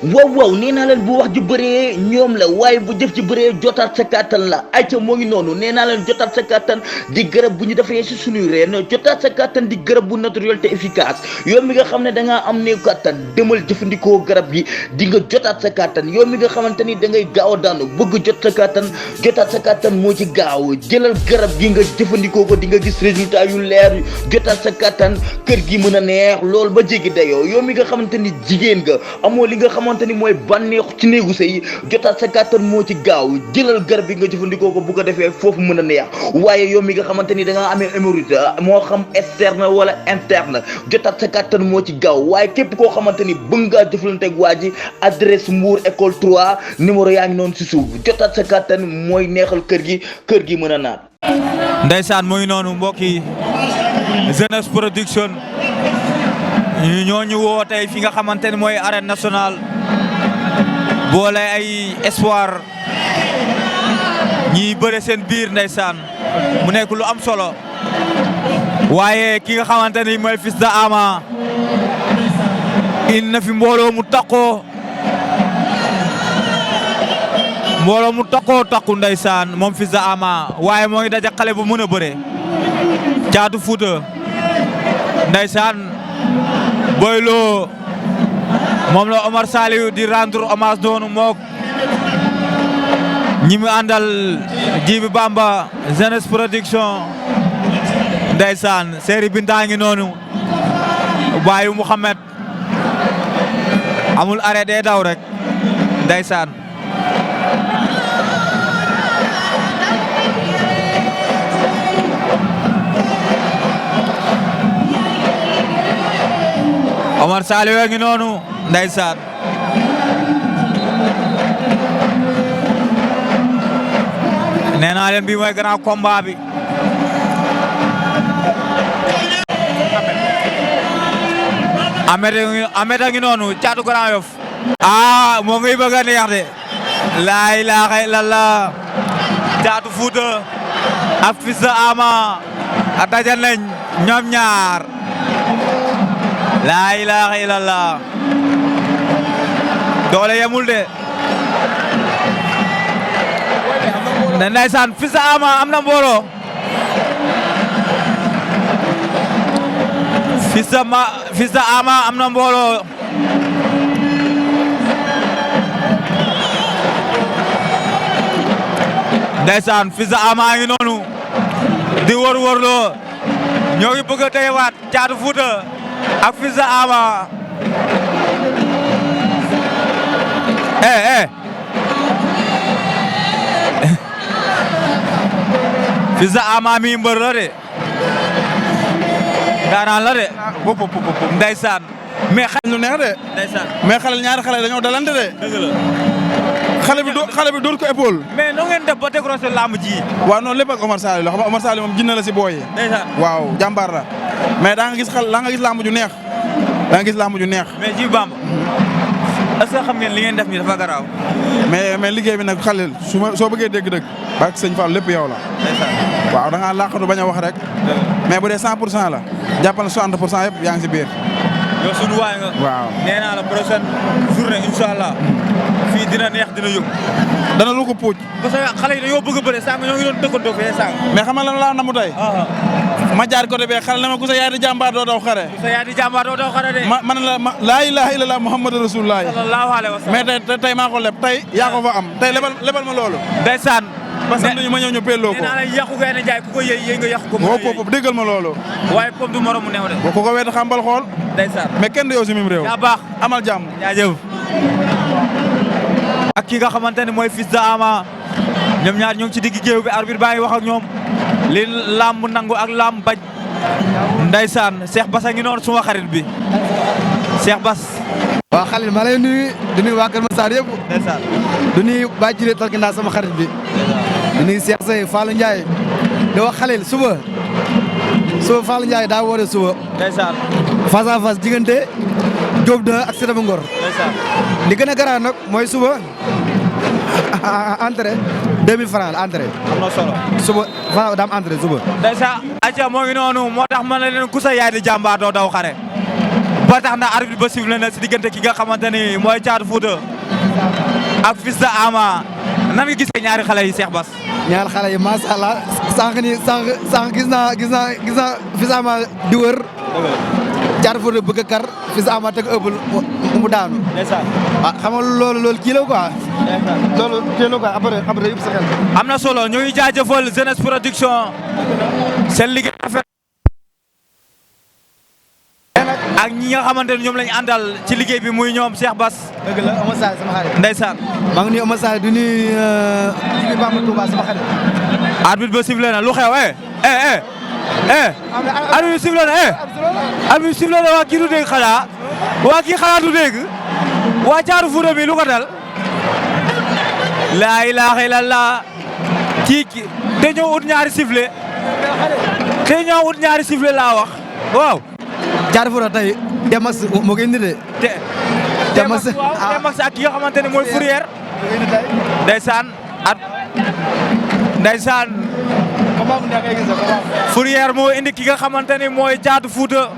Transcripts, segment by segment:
waaw nee naa leen bu wax ji bëree ñoom la waaye bu jëf ji bëree jotaat sa kàttan la ayca moo ngi noonu nee naa leen jotaat sa kàttan di garab bu ñu defee si suñuy reen jotaat sa kàttan di garab bu naturel te efficace yow mi nga xam ne da ngaa am néew kàttan demal jëfandikoo garab gi di nga jotaat sa kàttan yow mi nga xamante ni da ngay gaaw a daanu bëgg jot sa kàttan jotaat sa kàttan moo ci gaaw jëlal garab gi nga jëfandikoo ko di nga gis résultat yu leer jotaat sa kàttan kër gi mën a neex loolu ba jéggi dayoo yow mi nga xamante ni jigéen nga amoo li nga xamante ni mooy bànneexu ci néegu sëy jotaat sa kàttan moo ci gaaw jëlal garab bi nga jëfandikoo ko bu ko defee foofu mën a neex waaye yow mi nga xamante ni da ngaa amee hémorroïde moo xam externe wala interne jotaat sa kàttan moo ci gaaw waaye képp koo xamante ni bëgg ngaa jëflanteeg waa ji adresse Mbour école 3 numéro yaa ngi noonu si suuf jotaat sa kàttan mooy neexal kër gi mën a naat. Ndeysaan mooy noonu mbokk yi Jeunesse Production ñoo ñu woo tey fi nga xamante ni mooy arène nationale boole ay espoir ñiy bëre seen biir ndeysaan mu nekk lu am solo waaye ki nga xamante ni mooy Fils de Ama indi na fi mbooloo mu takkoo takku ndeysaan moom Fils de Ama waaye moo ngi daje xale bu mën a bëre Caatu Fuuta ndeysaan Boy Lo moom la Omar Saliou di rendre hommage noonu mook ñi mu àndal Jibi Bamba Jeunesse Production ndeysaan Séri Binta ngi noonu Bayu Mouhamed amul arrêt day daw rek ndeysaan Omar Saliou ngi noonu ndeysaan nee naa leen bii mooy grand combat bi Ahmed a ngi noonu Caatu Grand Yoff moo ngi bëgg a neex de laa ilaaha illallah Caatu Fuuta ak Fils de Ama a daje nañ ñoom ñaar laa ilaaha illallah doole yemul de ndeysaan Fils de Ama am na mbooloo Fils de Ama am na mbooloo ndeysaan Fils de Ama ngi noonu di wër-wërloo ñoo ngi bëgg a teyewaat Caatu Fuuta ak Fils de Ama Fils de Ama mi mbër la de daanaan la de ndeysaan mais xale lu neex de ndeysaan mais xale ñaari xale dañoo dalante de dëgg la xale bi dóor ko épaule mais no ngeen def ba décroché lamb ji waaw noonu lépp ak Omar Saliou la xam nga Omar Saliou moom jinne la si booy yi ndeysaan waaw jàmbaar la mais daa nga gis lamb ju neex mais ji Bamba est-ce que xam ngeen li ngeen def nii dafa garaaw mais liggéey bi nag xale soo bëggee dégg-dëgg bak sëñ Fall lépp yow la waaw da ngaa laqatu bañ a wax rek mais bu dee 100% la jàppal 60% yëpp yaa ngi si biir yow sunu waay nga waaw nee naa la prochaine journée inshallah fii dina neex dina yóbbu dana lu ko puuj parce que xale yi dañoo bëgg a bëre sànq ñoo ngi doon dëkkandoo fee sànq mais xam nga lan laa namu tey ma jaar côté bee xale na ma ku sa yaay di jàmbaar doo daw xare de man la laa ilaha illallah muhammadu rasulullah sallallahu alayhi wa sallam mais tey maa ko leb tey yaa ko fa am tey lebal ma loolu ndeysaan parce que ma ñëw ñu pelloo ko nee naa la yàqu gay na jaay ku ko yëy nga yàqu ko woo déggal ma loolu waaye comme du morom mu neew de boo ko weet xambal xool ndeysaan mais kenn du yow si mim réew yaa baax amal jàmm jaajëf ak ki nga xamante ne mooy Fils de Ama ñoom ñaar ñoo ngi ci digg géew bi arbitre baa ngi wax ak ñoom li làmb nangu ak làmb bañ ndeysaan Cheikh Bass a ngi noonu suma xarit bi Cheikh Bass waaw Khalil maa lay nuyu di nuyu waa Kër Massar yëpp ndeysaan di nuyu Baye Jiré Tarkinda sama xarit bi di nuyu Cheikh Seye Fallou Ndiaye di wax Khalil suba Fallou Ndiaye daa woote suba ndeysaan face à face diggante Diop 2 ak Siteu bu Ngor ndeysaan li gën a garaaw nag mooy suba entrée 2000 francs la entrée am na solo suba fa daam entrée suba ndeysaan aca moo ngi noonu moo tax man la leen ku sa yaay di jàmbaar doo daw xare ba tax na arbitre ba sifflé na si diggante ki nga xamante ni mooy Thiatou Fouta ak Fils de Ama nan nga gisee ñaari xale yi Cheikh Bass. ñaari xale yi macha allah sànq gis naa Fils de Ama di wër. Thiatou Fouta bëgg a kar Fils de Ama teg ëppal mu daanu. xam nga loolu kii la quoi. loolu kii la quoi après yëpp sa xel. am na solo ñu ngi jaajëfal Jeunesse Production seen liggéey rafet ak ñi nga xamante ne ñoom lañu àndal ci liggéey bi muy ñoom Cheikh Bass. dëgg la Oumar Sall sama xarit. Ndeysaan. maa ngi nuyu Oumar Sall di nuyu Bamba Touba sama xarit. arbitre ba sifflé na lu xew arbitre bi sifflé na arbitre bi sifflé na waa kii du dégg xanaa waa kii xanaa du dégg waa Thiatou Fouta bi lu ko dal laa ilaaha illallah kii te ñoo ut ñaari sifflé laa wax waaw. Thiatou Fouta tey Demax moo koy indi de. Demax ak ki nga xamante ne mooy Fourrière. ndeysaan Fourrière moo indi ki nga xamante ni mooy Thiatou Fouta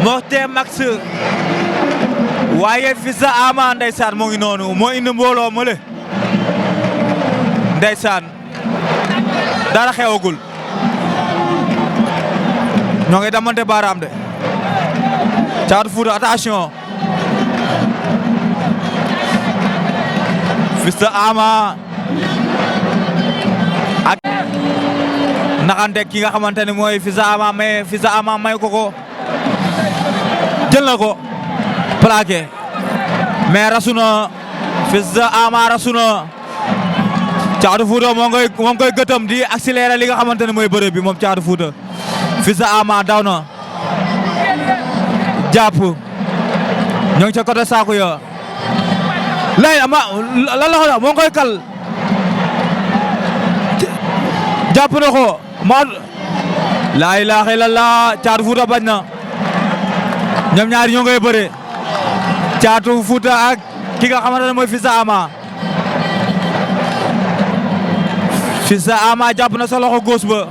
moo Demax waaye Fils de Ama ndeysaan moo ngi noonu moo indi mbooloo mële ndeysaan dara xewagul ñoo ngi damante baaraam de Thiatou Fouta attention Fils de Ama ak naxante ki nga xamante ne mooy Fils de Ama mais Fils de Ama may ko jël na ko plaqué mais rasu na Fils de Ama rasu na Thiatou Fouta moo ngi koy gëtëm di accélérer li nga xamante ne mooy bërëb bi moom Thiatou Fouta Fils de Ama daw na jàpp ñoo ngi ca côté saako ya lay ama lan la ko moo ngi koy kal jàpp na ko ma laa ilaaha illallah Thiatou Fouta bañ na ñoom ñaari ñoo ngay bëre Thiatou Fouta ak ki nga xamante ne mooy Fils de Ama Fils de Ama jàpp na sa loxo gauche ba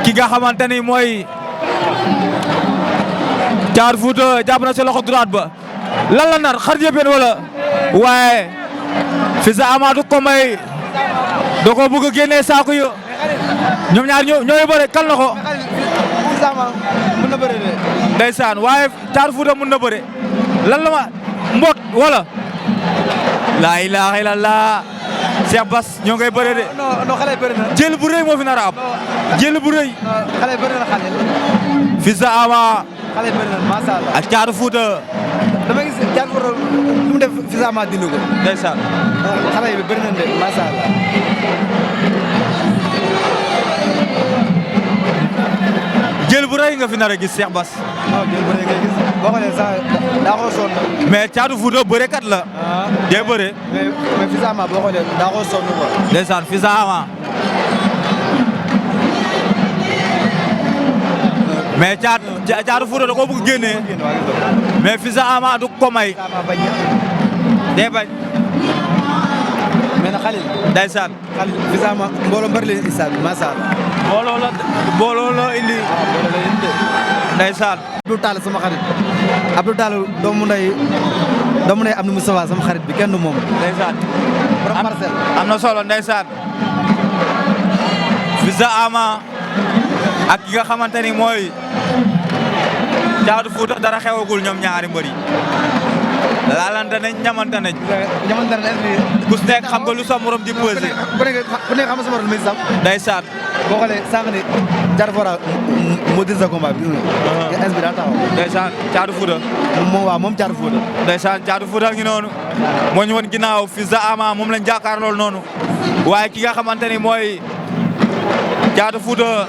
ki nga xamante ni mooy Thiatou Fouta jàpp na sa loxo droite ba lan la nar xar jëppeen wala waaye Fils de Ama du ko may da ko bëgg a génnee saako yu ñoom ñaar ñooy bëre kal na ko Fils de Ama mën na bëre de. ndeysaan waaye Thiatou Fouta mën na bëre lan la ma mbot wala laa ilaaha illallah Cheikh Bass ñoo ngay bëre de. non xale bëri na. jël bu rëy moo fi nar a am. jël bu rëy. xale bëri na xale. Fils de Ama. xale bëri na macha allah. ak Thiatou Fouta. dama gis Thiatou Fouta lu mu def Fils de Ama dindi ko. ndeysaan. xale yi bëri na de macha allah. jël bu rëy nga fi nar a gis Cheikh Bass. waaw jël bu rëy nga gis boo xoolee sax daa ko sonn. mais Thiatou Fouta bërekat la. day bëre. mais Fils de Ama boo xoolee daa ko sonn quoi. ndeysaan Fils de Ama. mais Thiatou Fouta da koo bëgg génnee. mais Fils de Ama du ko may. day bañ. mais nag Khalil. ndeysaan. Khalil Fils de Ama mbooloo mbër leen isaat macha allah. mbooloo la indi. ndeysaan. Abdou Tall sama xarit Abdou Tall doomu ndey am na Moustapha sama xarit bi kenn du moom. ndeysaan. borom parcelle. am na solo ndeysaan. Fils de Ama ak ki nga xamante ni mooy Thiatou Fouta dara xewagul ñoom ñaari mbër yi. laalante nañ ñamante nañ. ñamante nañ ku si nekk xam nga lu sa morom di pesé. ku nekk xam nga sa morom muy saf. ndeysaan. boo xoolee sànq ni Thiatou Fouta moo dir sa combat bi. ins bi daa taxaw. ndeysaan Thiatou Fouta. moom Thiatou Fouta. ndeysaan Thiatou Fouta ngi noonu. moo ñu woon ginnaaw Fils de Ama moom lañ jàkkaarlool noonu. waaye ki nga xamante ni mooy Thiatou Fouta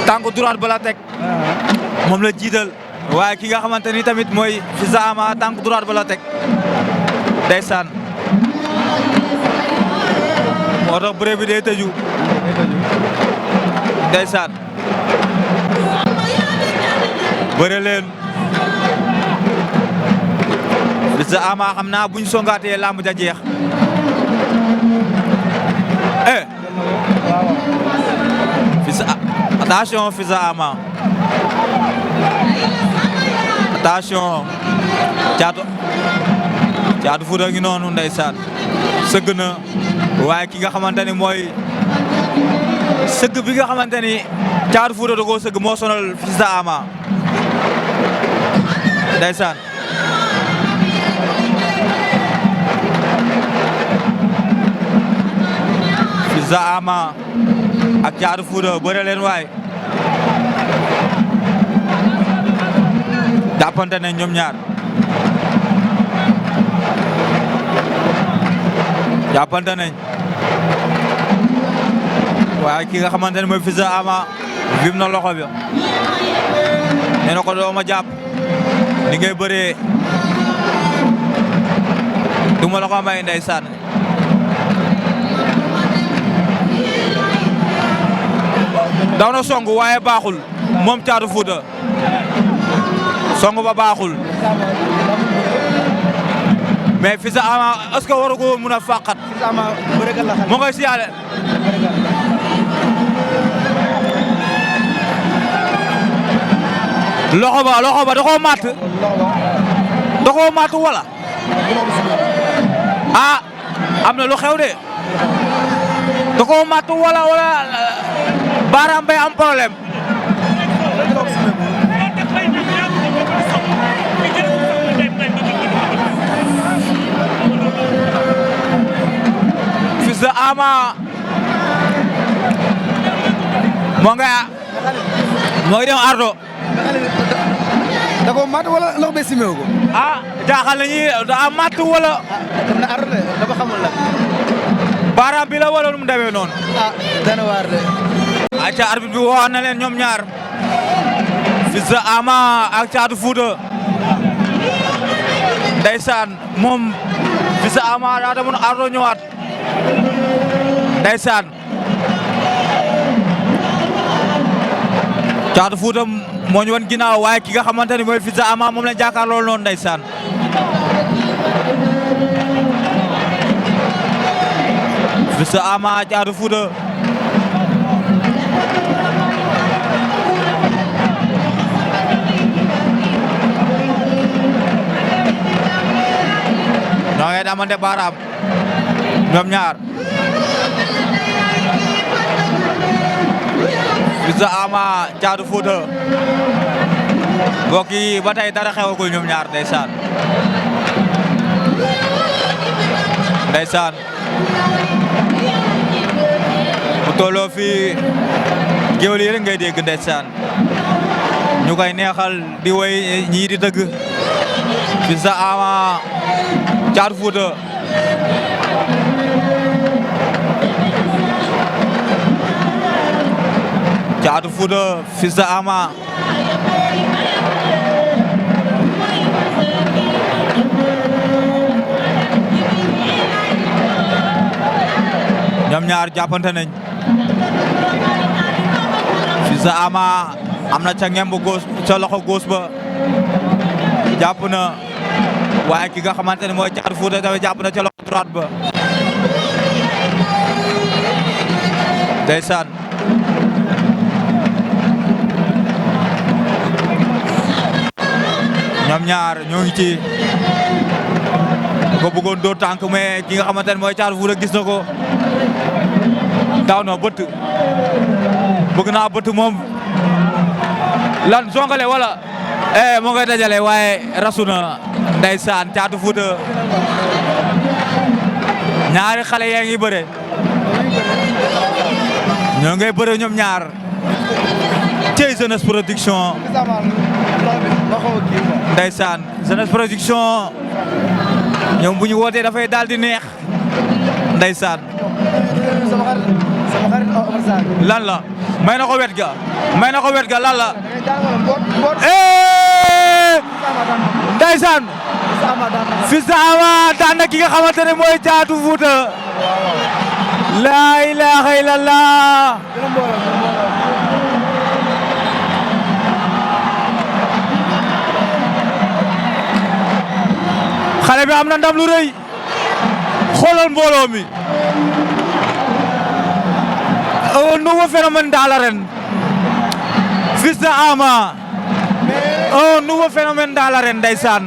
tànk droite ba la teg. moom la jiital. waaye ki nga xamante ni tamit mooy Fils de Ama tànk droite ba la teg. ndeysaan. moo tax bëre bi day tëju. ndeysaan. bëre leen. Fils de Ama xam naa buñ songaatee lamb ja jeex. Fils de attention Fils de Ama. attention Caatu Fouta ngi noonu ndeysaan sëgg na waaye ki nga xamante ni mooy sëgg bi nga xamante ni Caatu Fouta da koo sëgg moo sonal Fils de Ama ndeysaan Fils de Ama ak Caatu Fouta bëre leen waay jàppante ne ñoom ñaar jàppante nañ waaye ki nga xamante ne mooy Fils de Ama bim na loxo bi nee na ko doo ma jàpp ni ngay bëree du ma la ko may ndeysaan daw na song waaye baaxul moom Caatu Fouta song ba baaxul mais Fils de Ama est-ce que waru ko mun a fàqat moo koy siyaale loxo ba da koo matt wala am na lu xew de da koo matt wala baaraam bay am problème Fils de Ama moo ngi dem ardo da ko mat wala loxo be simew ko jaaxal nañu da mat wala dem na ardo de dafa xamul la baaraam bi la wala nu mu demee noonu dana waar de acca arbitre bi woo na leen ñoom ñaar Fils de Ama ak Caatu Fouta ndeysaan moom Fils de Ama daa demoon ardo ñëwaat ndeysaan Caatu Fouta moo ñu wan ginnaaw waaye ki nga xamante ni mooy Fils de Ama moom lañ jàkkaarloo noonu ndeysaan Fils de Ama Caatu Fouta ñoo ngi damante baaraam ñoom ñaar Fils de Ama Caatu Fouta mbokk yi ba tey dara xewagul ñoom ñaar ndeysaan bu tolloo fii géwél yi rek ngay dégg ndeysaan ñu koy neexal di woy ñii di dëgg Fils de Ama Caatu Fouta Caatu Fouta Fils de Ama ñoom ñaar jàppante nañ Fils de Ama am na ca ngemb góos ca loxo góos ba jàpp na waaye ki nga xamante ne mooy Caatu Fouta tamit jàpp na ca loxo droite ba ndeysaan ñoom ñaar ñoo ngi ci ko bëggoon dóor tànk mais ki nga xamante ne mooy Caatu Fouta gis na ko daaw na bëtt bëgg naa bëtt moom lan zongale wala moo ngay dajale waaye rasu na ndeysaan Caatu Fouta ñaari xale yaa ngi bëre ñoo ngay bëre ñoom ñaar cey Jeunesse Production ndeysaan Jeunesse Production ñoom bu ñu wootee dafay daal di neex ndeysaan lan la may na ko wet ga lan la ndeysaan Fils de Ama daan na ki nga xamante ne mooy Caatu Fouta laa ilaaha illallah xale bi am na ndam lu rëy xoolal mbooloo mi un nouveau phénomène dans l'arène Fils de Ama un nouveau phénomène dans l'arène ndeysaan